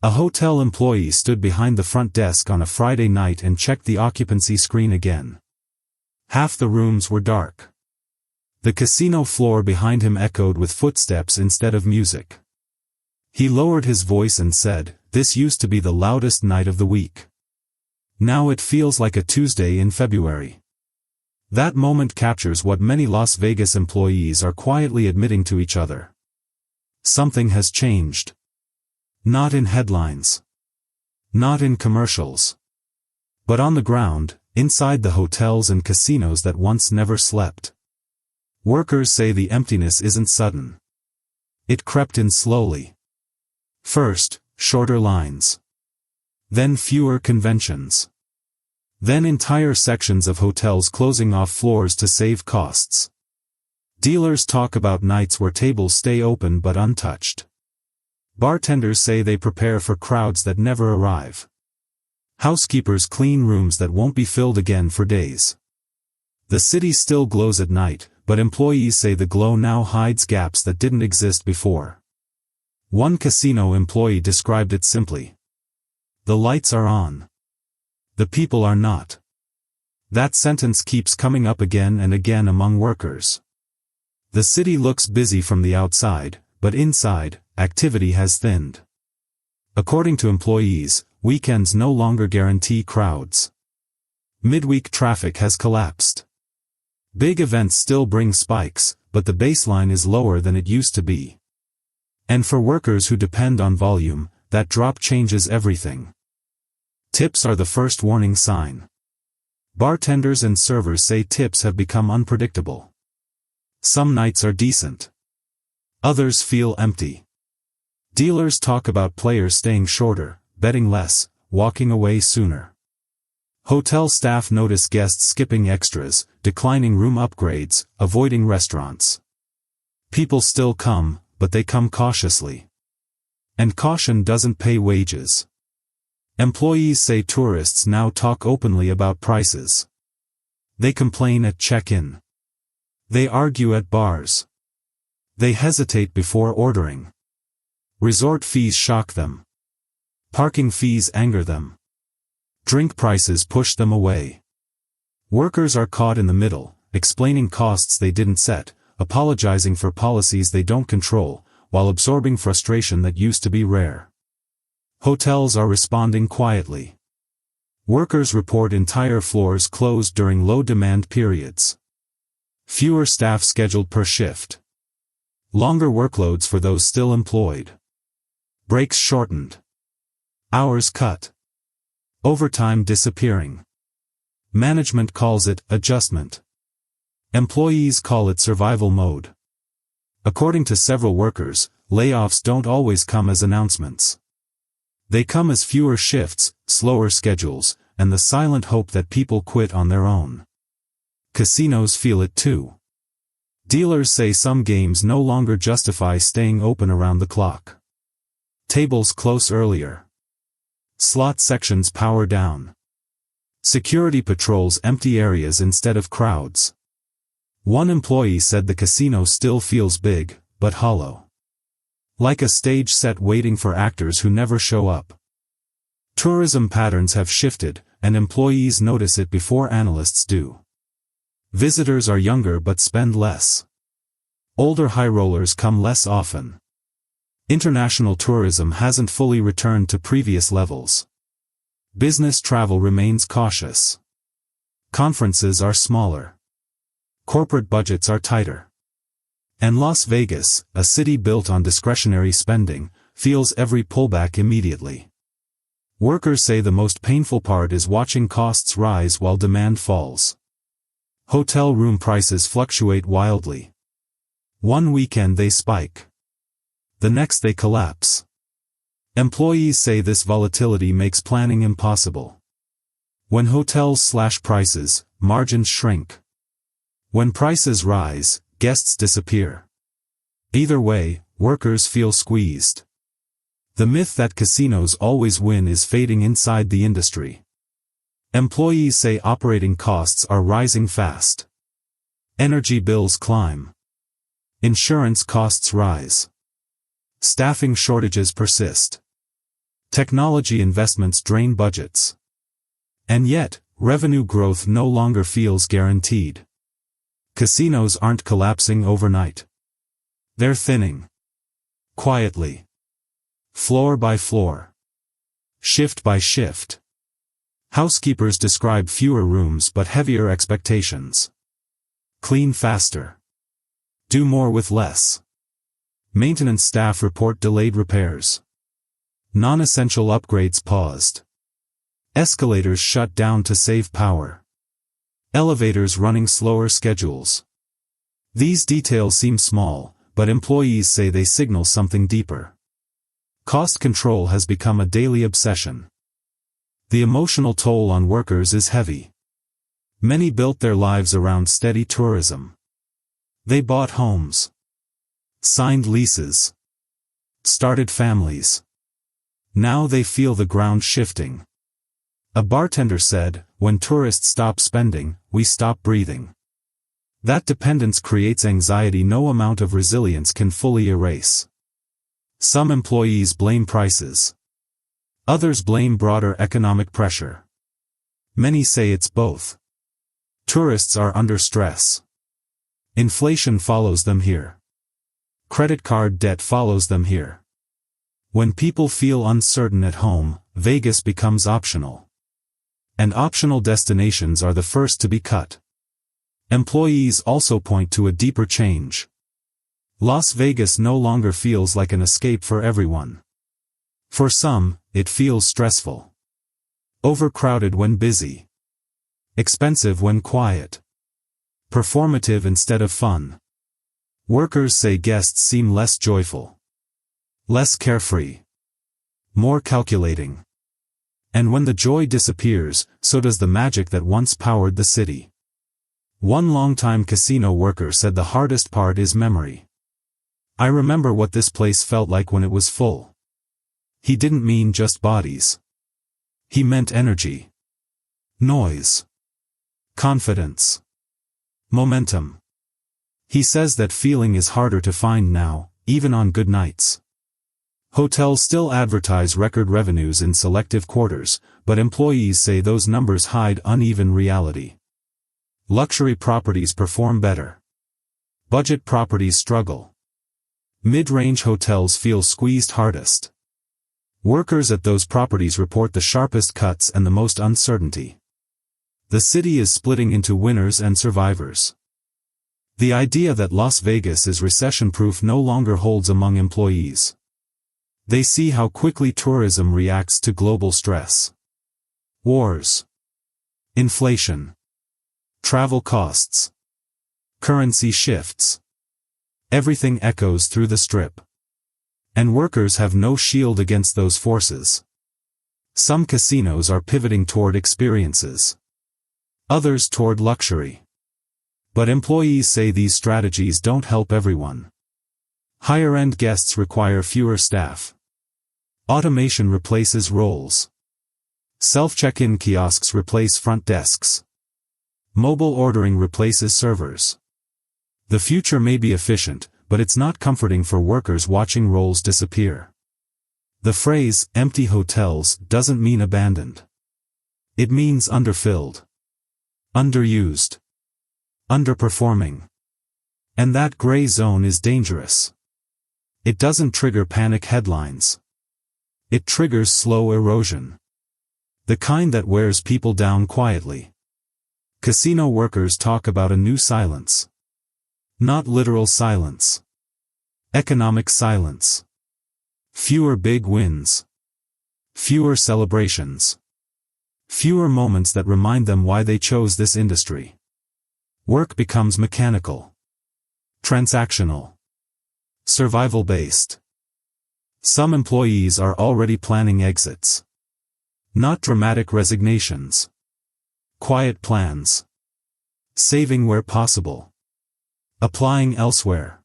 A hotel employee stood behind the front desk on a Friday night and checked the occupancy screen again. Half the rooms were dark. The casino floor behind him echoed with footsteps instead of music. He lowered his voice and said, "This used to be the loudest night of the week. Now it feels like a Tuesday in February." That moment captures what many Las Vegas employees are quietly admitting to each other. Something has changed. Not in headlines. Not in commercials. But on the ground, inside the hotels and casinos that once never slept. Workers say the emptiness isn't sudden. It crept in slowly. First, shorter lines. Then fewer conventions. Then entire sections of hotels closing off floors to save costs. Dealers talk about nights where tables stay open but untouched. Bartenders say they prepare for crowds that never arrive. Housekeepers clean rooms that won't be filled again for days. The city still glows at night, but employees say the glow now hides gaps that didn't exist before. One casino employee described it simply. "The lights are on. The people are not." That sentence keeps coming up again and again among workers. The city looks busy from the outside, but inside, activity has thinned. According to employees, weekends no longer guarantee crowds. Midweek traffic has collapsed. Big events still bring spikes, but the baseline is lower than it used to be. And for workers who depend on volume, that drop changes everything. Tips are the first warning sign. Bartenders and servers say tips have become unpredictable. Some nights are decent. Others feel empty. Dealers talk about players staying shorter, betting less, walking away sooner. Hotel staff notice guests skipping extras, declining room upgrades, avoiding restaurants. People still come, but they come cautiously. And caution doesn't pay wages. Employees say tourists now talk openly about prices. They complain at check-in. They argue at bars. They hesitate before ordering. Resort fees shock them. Parking fees anger them. Drink prices push them away. Workers are caught in the middle, explaining costs they didn't set, apologizing for policies they don't control, while absorbing frustration that used to be rare. Hotels are responding quietly. Workers report entire floors closed during low-demand periods. Fewer staff scheduled per shift. Longer workloads for those still employed. Breaks shortened. Hours cut. Overtime disappearing. Management calls it adjustment. Employees call it survival mode. According to several workers, layoffs don't always come as announcements. They come as fewer shifts, slower schedules, and the silent hope that people quit on their own. Casinos feel it too. Dealers say some games no longer justify staying open around the clock. Tables close earlier. Slot sections power down. Security patrols empty areas instead of crowds. One employee said the casino still feels big, but hollow. Like a stage set waiting for actors who never show up. Tourism patterns have shifted, and employees notice it before analysts do. Visitors are younger but spend less. Older high rollers come less often. International tourism hasn't fully returned to previous levels. Business travel remains cautious. Conferences are smaller. Corporate budgets are tighter. And Las Vegas, a city built on discretionary spending, feels every pullback immediately. Workers say the most painful part is watching costs rise while demand falls. Hotel room prices fluctuate wildly. One weekend they spike. The next they collapse. Employees say this volatility makes planning impossible. When hotels slash prices, margins shrink. When prices rise, guests disappear. Either way, workers feel squeezed. The myth that casinos always win is fading inside the industry. Employees say operating costs are rising fast. Energy bills climb. Insurance costs rise. Staffing shortages persist. Technology investments drain budgets. And yet, revenue growth no longer feels guaranteed. Casinos aren't collapsing overnight. They're thinning. Quietly. Floor by floor. Shift by shift. Housekeepers describe fewer rooms but heavier expectations. Clean faster. Do more with less. Maintenance staff report delayed repairs. Non-essential upgrades paused. Escalators shut down to save power. Elevators running slower schedules. These details seem small, but employees say they signal something deeper. Cost control has become a daily obsession. The emotional toll on workers is heavy. Many built their lives around steady tourism. They bought homes. Signed leases. Started families. Now they feel the ground shifting. A bartender said, "When tourists stop spending, we stop breathing." That dependence creates anxiety no amount of resilience can fully erase. Some employees blame prices. Others blame broader economic pressure. Many say it's both. Tourists are under stress. Inflation follows them here. Credit card debt follows them here. When people feel uncertain at home, Vegas becomes optional. And optional destinations are the first to be cut. Employees also point to a deeper change. Las Vegas no longer feels like an escape for everyone. For some, it feels stressful. Overcrowded when busy. Expensive when quiet. Performative instead of fun. Workers say guests seem less joyful. Less carefree. More calculating. And when the joy disappears, so does the magic that once powered the city. One longtime casino worker said the hardest part is memory. "I remember what this place felt like when it was full." He didn't mean just bodies. He meant energy. Noise. Confidence. Momentum. He says that feeling is harder to find now, even on good nights. Hotels still advertise record revenues in selective quarters, but employees say those numbers hide uneven reality. Luxury properties perform better. Budget properties struggle. Mid-range hotels feel squeezed hardest. Workers at those properties report the sharpest cuts and the most uncertainty. The city is splitting into winners and survivors. The idea that Las Vegas is recession-proof no longer holds among employees. They see how quickly tourism reacts to global stress. Wars. Inflation. Travel costs. Currency shifts. Everything echoes through the Strip. And workers have no shield against those forces. Some casinos are pivoting toward experiences. Others toward luxury. But employees say these strategies don't help everyone. Higher-end guests require fewer staff. Automation replaces roles. Self-check-in kiosks replace front desks. Mobile ordering replaces servers. The future may be efficient, but it's not comforting for workers watching roles disappear. The phrase, empty hotels, doesn't mean abandoned. It means underfilled. Underused. Underperforming. And that gray zone is dangerous. It doesn't trigger panic headlines. It triggers slow erosion. The kind that wears people down quietly. Casino workers talk about a new silence. Not literal silence. Economic silence. Fewer big wins. Fewer celebrations. Fewer moments that remind them why they chose this industry. Work becomes mechanical. Transactional. Survival-based. Some employees are already planning exits. Not dramatic resignations. Quiet plans. Saving where possible. Applying elsewhere.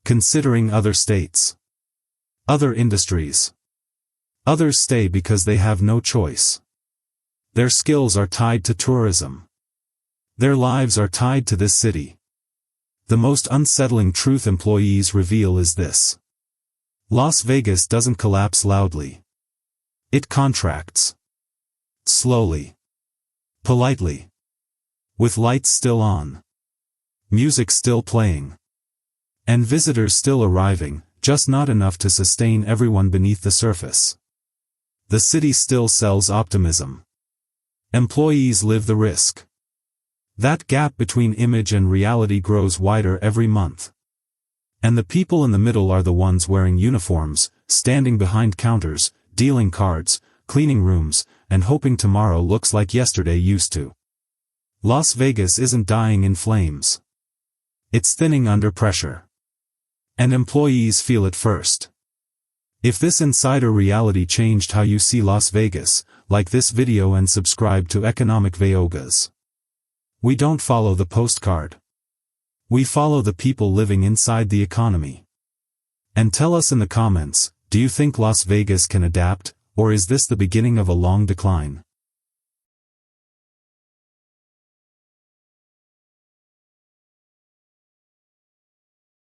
Considering other states. Other industries. Others stay because they have no choice. Their skills are tied to tourism. Their lives are tied to this city. The most unsettling truth employees reveal is this. Las Vegas doesn't collapse loudly. It contracts. Slowly. Politely. With lights still on. Music still playing. And visitors still arriving, just not enough to sustain everyone beneath the surface. The city still sells optimism. Employees live the risk. That gap between image and reality grows wider every month. And the people in the middle are the ones wearing uniforms, standing behind counters, dealing cards, cleaning rooms, and hoping tomorrow looks like yesterday used to. Las Vegas isn't dying in flames. It's thinning under pressure. And employees feel it first. If this insider reality changed how you see Las Vegas, like this video and subscribe to Economic Vegas. We don't follow the postcard. We follow the people living inside the economy. And tell us in the comments, do you think Las Vegas can adapt, or is this the beginning of a long decline?